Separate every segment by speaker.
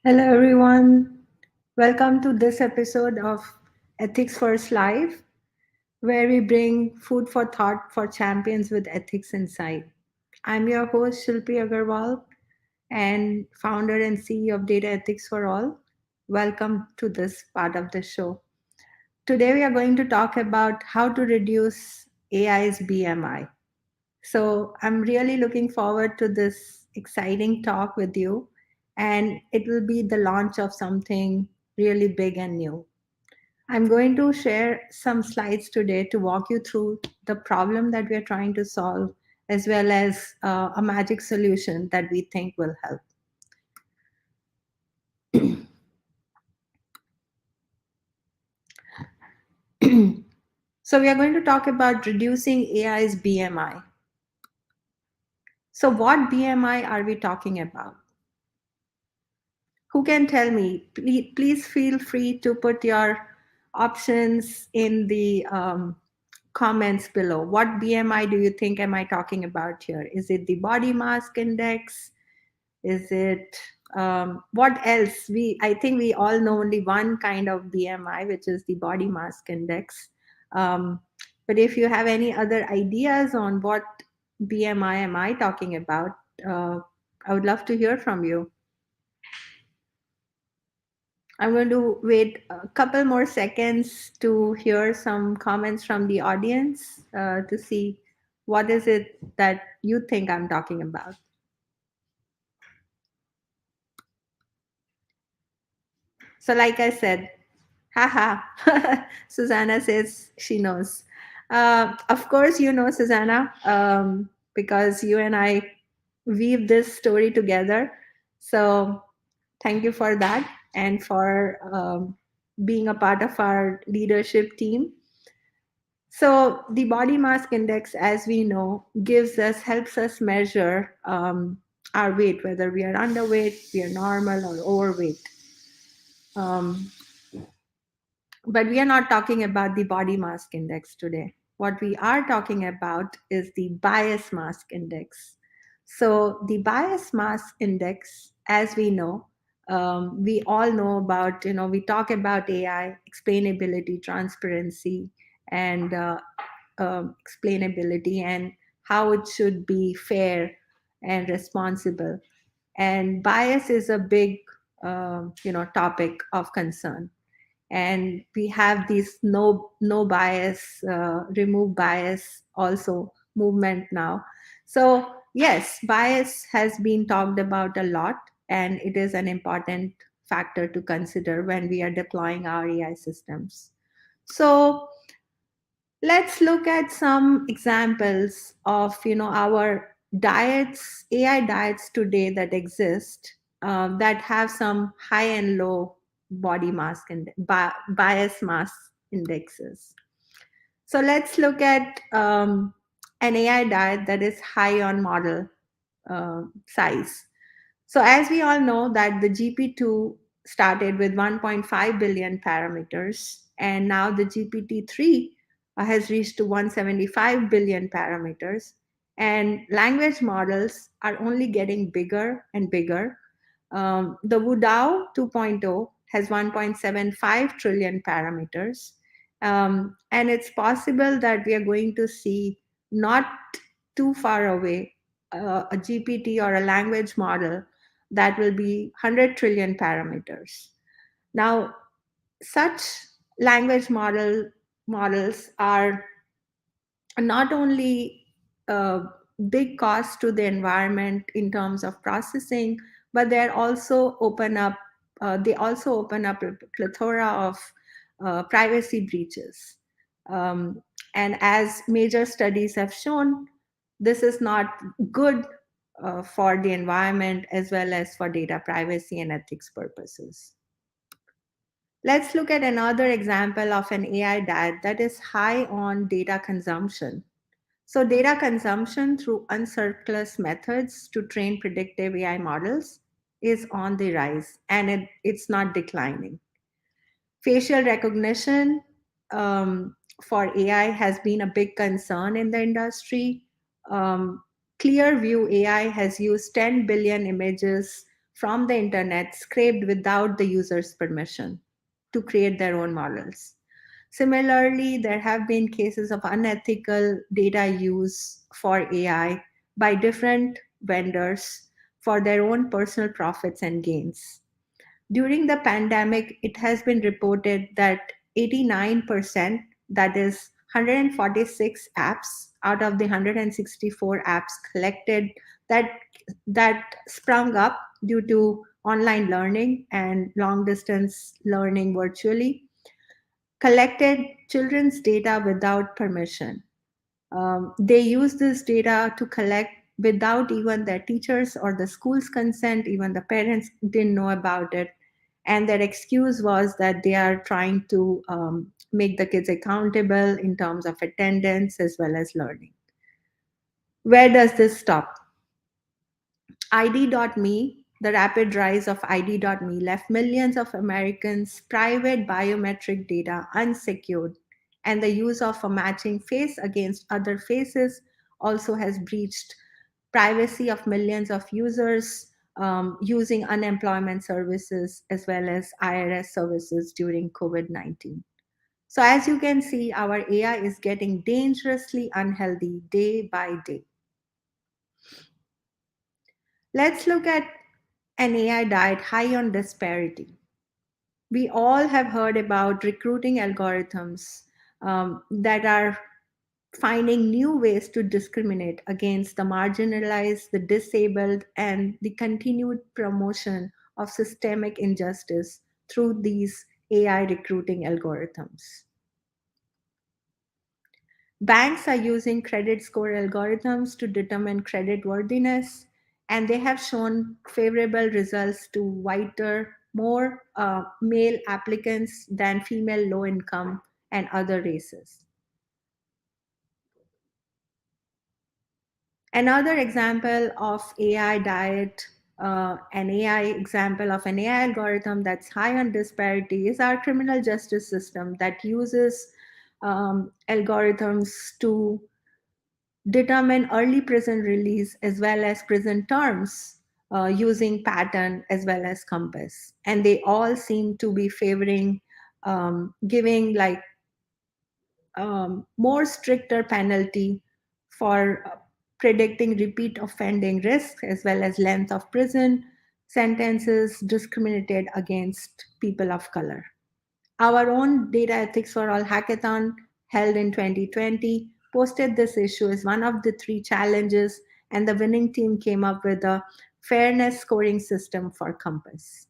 Speaker 1: Hello, everyone. Welcome to this episode of Ethics First Live, where we bring food for thought for champions with ethics inside. I'm your host, Shilpi Agarwal, and founder and CEO of Data Ethics for All. Welcome to this part of the show. Today, we are going to talk about how to reduce AI's BMI. So I'm really looking forward to this exciting talk with you. And it will be the launch of something really big and new. I'm going to share some slides today to walk you through the problem that we are trying to solve, as well as a magic solution that we think will help. So, we are going to talk about reducing AI's BMI. So, what BMI are we talking about? Who can tell me? Please feel free to put your options in the comments below. What BMI do you think am I talking about here? Is it the body mass index? Is it what else? I think we all know only one kind of BMI, which is the body mass index. But if you have any other ideas on what BMI am I talking about, uh, I would love to hear from you. I'm going to wait a couple more seconds to hear some comments from the audience to see what is it that you think I'm talking about. So, like I said, haha, Susanna says she knows. Of course, you know, Susanna, because you and I weave this story together. So, thank you for that and for being a part of our leadership team. So the body mass index, as we know, helps us measure our weight, whether we are underweight, we are normal, or overweight. Um, but we are not talking about the body mass index today. What we are talking about is the bias mass index. So the bias mass index, as we know, we all know about, we talk about AI, explainability, transparency, and explainability and how it should be fair and responsible. And bias is a big, topic of concern. And we have this no bias, remove bias also movement now. So yes, bias has been talked about a lot, and it is an important factor to consider when we are deploying our AI systems. So let's look at some examples of our diets, AI diets today that exist, that have some high and low body mass and bias mass indexes. So let's look at an AI diet that is high on model size. So as we all know that the GPT-2 started with 1.5 billion parameters, and now the GPT-3 has reached to 175 billion parameters. And language models are only getting bigger and bigger. The Wudao 2.0 has 1.75 trillion parameters. And it's possible that we are going to see, not too far away, a GPT or a language model that will be 100 trillion parameters. Now, such language models are not only a big cost to the environment in terms of processing, but they also open up a plethora of privacy breaches. And as major studies have shown, this is not good for the environment as well as for data privacy and ethics purposes. Let's look at another example of an AI diet that is high on data consumption. So, data consumption through uncircuitous methods to train predictive AI models is on the rise, and it's not declining. Facial recognition for AI has been a big concern in the industry. Clearview AI has used 10 billion images from the internet scraped without the user's permission to create their own models. Similarly, there have been cases of unethical data use for AI by different vendors for their own personal profits and gains. During the pandemic, it has been reported that 89%, that is 146 apps out of the 164 apps collected, that sprung up due to online learning and long distance learning virtually, collected children's data without permission. They use this data to collect without even their teachers or the school's consent. Even the parents didn't know about it. And their excuse was that they are trying to make the kids accountable in terms of attendance as well as learning. Where does this stop? ID.me, the rapid rise of ID.me left millions of Americans' private biometric data unsecured, and the use of a matching face against other faces also has breached privacy of millions of users using unemployment services as well as IRS services during COVID 19. So, as you can see, our AI is getting dangerously unhealthy day by day. Let's look at an AI diet high on disparity. We all have heard about recruiting algorithms that are finding new ways to discriminate against the marginalized, the disabled, and the continued promotion of systemic injustice through these AI recruiting algorithms. Banks are using credit score algorithms to determine credit worthiness, and they have shown favorable results to whiter, more male applicants than female low income and other races. Another example of AI diet, an AI example of an AI algorithm that's high on disparity is our criminal justice system that uses algorithms to determine early prison release as well as prison terms using pattern as well as compass. And they all seem to be favoring giving like more stricter penalty for predicting repeat offending risk as well as length of prison sentences discriminated against people of color. Our own Data Ethics for All hackathon held in 2020 posted this issue as one of the three challenges, and the winning team came up with a fairness scoring system for Compass.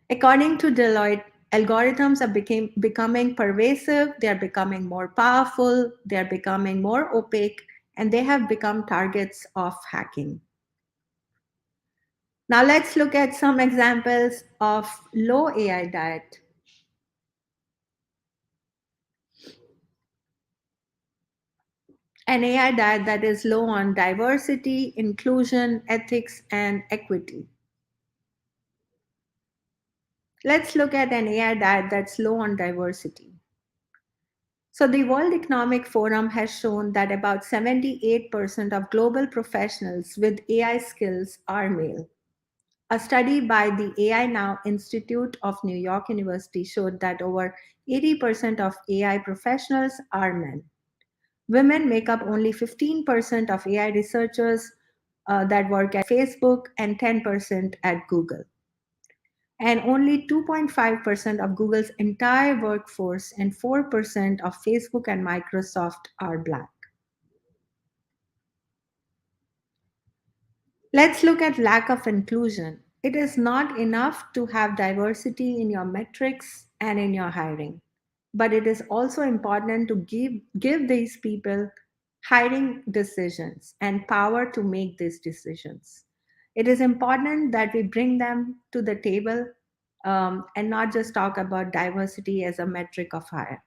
Speaker 1: According to Deloitte, algorithms are becoming pervasive, they are becoming more powerful, they are becoming more opaque, and they have become targets of hacking. Now let's look at some examples of low AI diet. An AI diet that is low on diversity, inclusion, ethics, and equity. Let's look at an AI diet that's low on diversity. So, the World Economic Forum has shown that about 78% of global professionals with AI skills are male. A study by the AI Now Institute of New York University showed that over 80% of AI professionals are men. Women make up only 15% of AI researchers that work at Facebook and 10% at Google. And only 2.5% of Google's entire workforce and 4% of Facebook and Microsoft are Black. Let's look at lack of inclusion. It is not enough to have diversity in your metrics and in your hiring, but it is also important to give these people hiring decisions and power to make these decisions. It is important that we bring them to the table and not just talk about diversity as a metric of hire.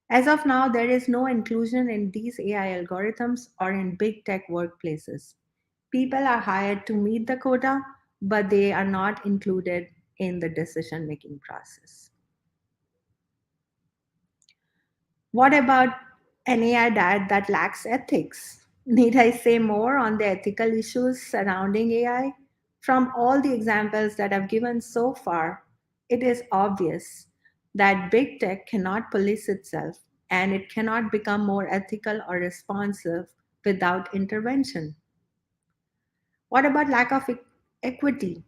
Speaker 1: As of now, there is no inclusion in these AI algorithms or in big tech workplaces. People are hired to meet the quota, but they are not included in the decision making process. What about an AI diet that lacks ethics? Need I say more on the ethical issues surrounding AI? From all the examples that I've given so far, it is obvious that big tech cannot police itself and it cannot become more ethical or responsive without intervention. What about lack of equity?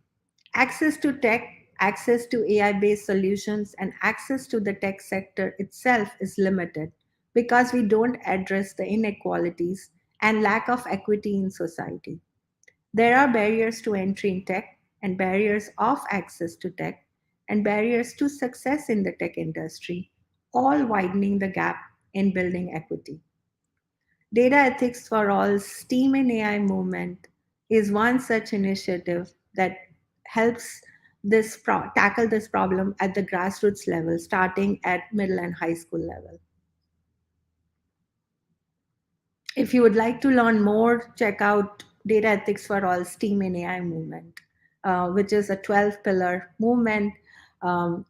Speaker 1: Access to tech, access to AI based solutions, and access to the tech sector itself is limited because we don't address the inequalities and lack of equity in society. There are barriers to entry in tech, and barriers of access to tech, and barriers to success in the tech industry, all widening the gap in building equity. Data Ethics for All STEAM in AI movement is one such initiative that helps tackle this problem at the grassroots level, starting at middle and high school level. If you would like to learn more, check out Data Ethics for All STEAM in AI movement, which is a 12 pillar movement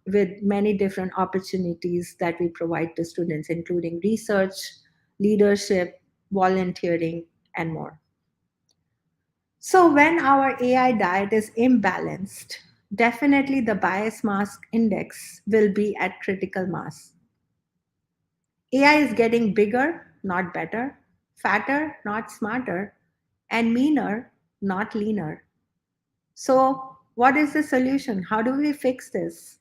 Speaker 1: with many different opportunities that we provide to students, including research, leadership, volunteering, and more. So, when our AI diet is imbalanced, definitely the bias mask index will be at critical mass. AI is getting bigger, not better, fatter, not smarter, and meaner, not leaner. So, what is the solution? How do we fix this?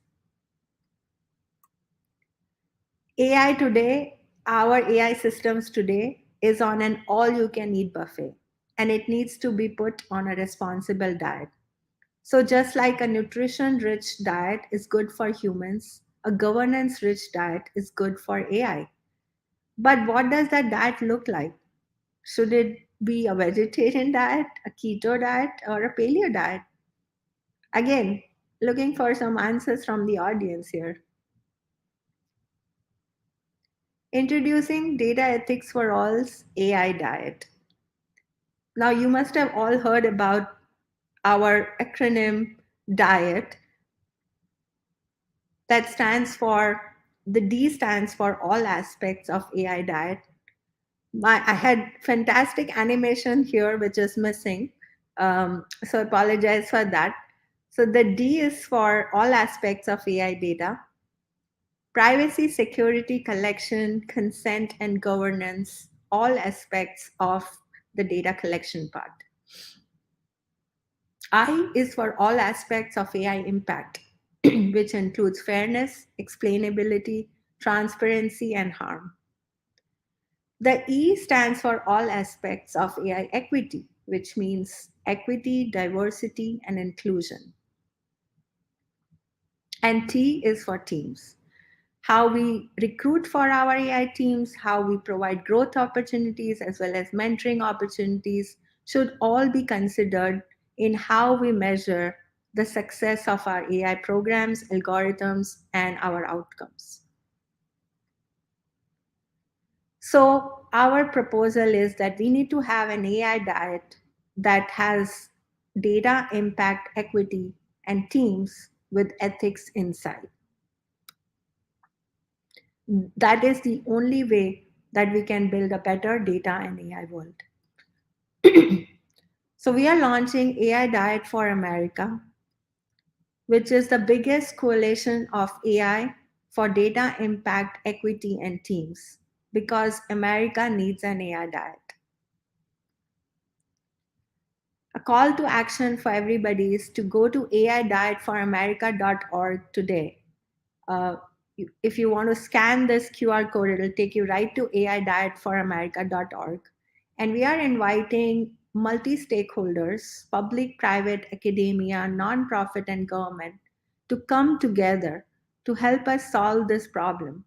Speaker 1: AI today, our AI systems today, is on an all you can eat buffet, and it needs to be put on a responsible diet. So, just like a nutrition rich diet is good for humans, a governance rich diet is good for AI. But what does that diet look like? Should it be a vegetarian diet, a keto diet, or a paleo diet? Again, looking for some answers from the audience here. Introducing Data Ethics for All's AI diet. Now, you must have all heard about our acronym DIET, that stands for the D stands for all aspects of AI diet. I had fantastic animation here, which is missing. So apologize for that. So the D is for all aspects of AI data: privacy, security, collection, consent, and governance, all aspects of the data collection part. I is for all aspects of AI impact, which includes fairness, explainability, transparency, and harm. The E stands for all aspects of AI equity, which means equity, diversity, and inclusion. And T is for teams. How we recruit for our AI teams, how we provide growth opportunities as well as mentoring opportunities should all be considered in how we measure the success of our AI programs, algorithms, and our outcomes. So, our proposal is that we need to have an AI diet that has data, impact, equity, and teams with ethics inside. That is the only way that we can build a better data and AI world. So, we are launching AI Diet for America, which is the biggest coalition of AI for data, impact, equity, and teams, because America needs an AI diet. A call to action for everybody is to go to aidietforamerica.org today. Uh, if you want to scan this QR code, it'll take you right to aidietforamerica.org. And we are inviting multi stakeholders, public, private, academia, nonprofit, and government to come together to help us solve this problem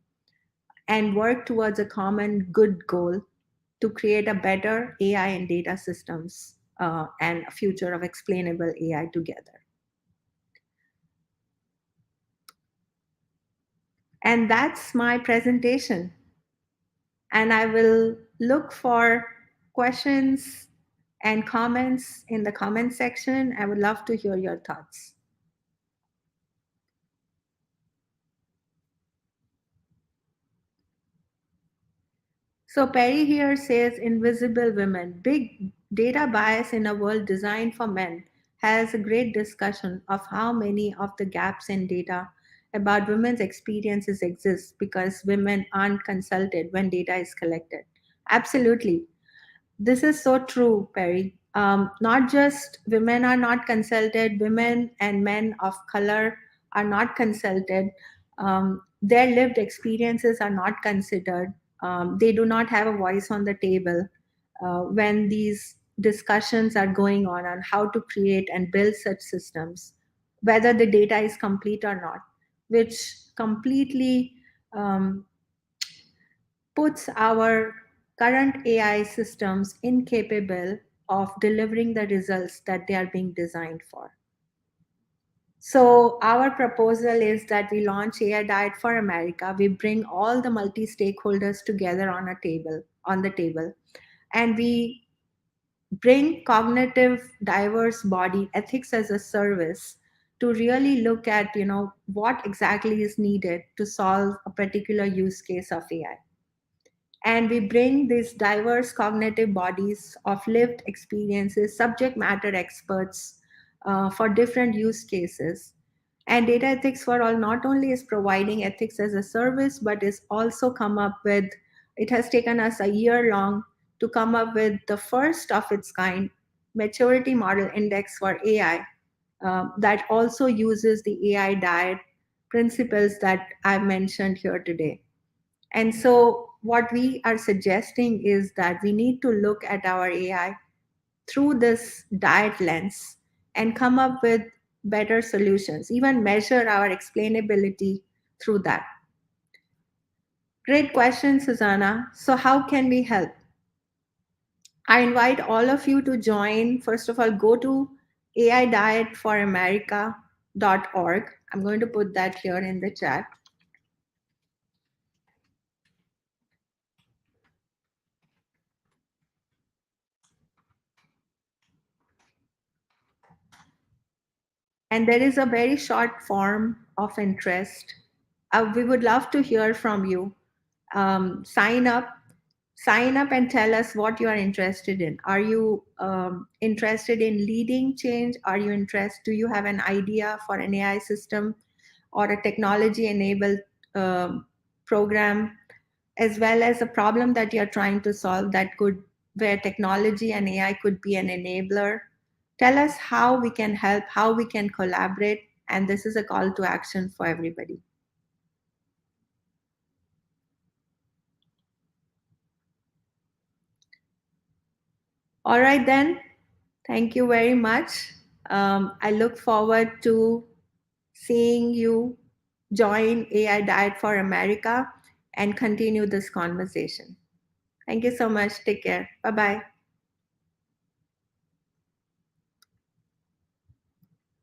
Speaker 1: and work towards a common good goal to create a better AI and data systems and a future of explainable AI together. And that's my presentation. And I will look for questions and comments in the comment section. I would love to hear your thoughts. So Perry here says invisible women, big data bias in a world designed for men, has a great discussion of how many of the gaps in data about women's experiences exist because women aren't consulted when data is collected. Absolutely. This is so true, Perry. Not just women are not consulted, women and men of color are not consulted. Their lived experiences are not considered. They do not have a voice on the table when these discussions are going on how to create and build such systems, whether the data is complete or not, which completely um, puts our current AI systems incapable of delivering the results that they are being designed for. So our proposal is that we launch AI Diet for America. We bring all the multi-stakeholders together on the table, and we bring cognitive diverse body ethics as a service to really look at what exactly is needed to solve a particular use case of AI. And we bring these diverse cognitive bodies of lived experiences, subject matter experts for different use cases. And data ethics for all not only is providing ethics as a service, but is also come up with, it has taken us a year long to come up with the first of its kind maturity model index for AI that also uses the AI diet principles that I've mentioned here today. And so, what we are suggesting is that we need to look at our AI through this diet lens and come up with better solutions, even measure our explainability through that. Great question, Susanna. So, how can we help? I invite all of you to join. First of all, go to AIDiet4America.org. I'm going to put that here in the chat. And there is a very short form of interest. We would love to hear from you. Sign up, sign up, and tell us what you are interested in. Are you interested in leading change? Are you interested? Do you have an idea for an AI system or a technology-enabled um program, as well as a problem that you're trying to solve that could, where technology and AI could be an enabler? Tell us how we can help, how we can collaborate, and this is a call to action for everybody. All right, then. Thank you very much. I look forward to seeing you join AI Diet for America and continue this conversation. Thank you so much. Take care. Bye bye.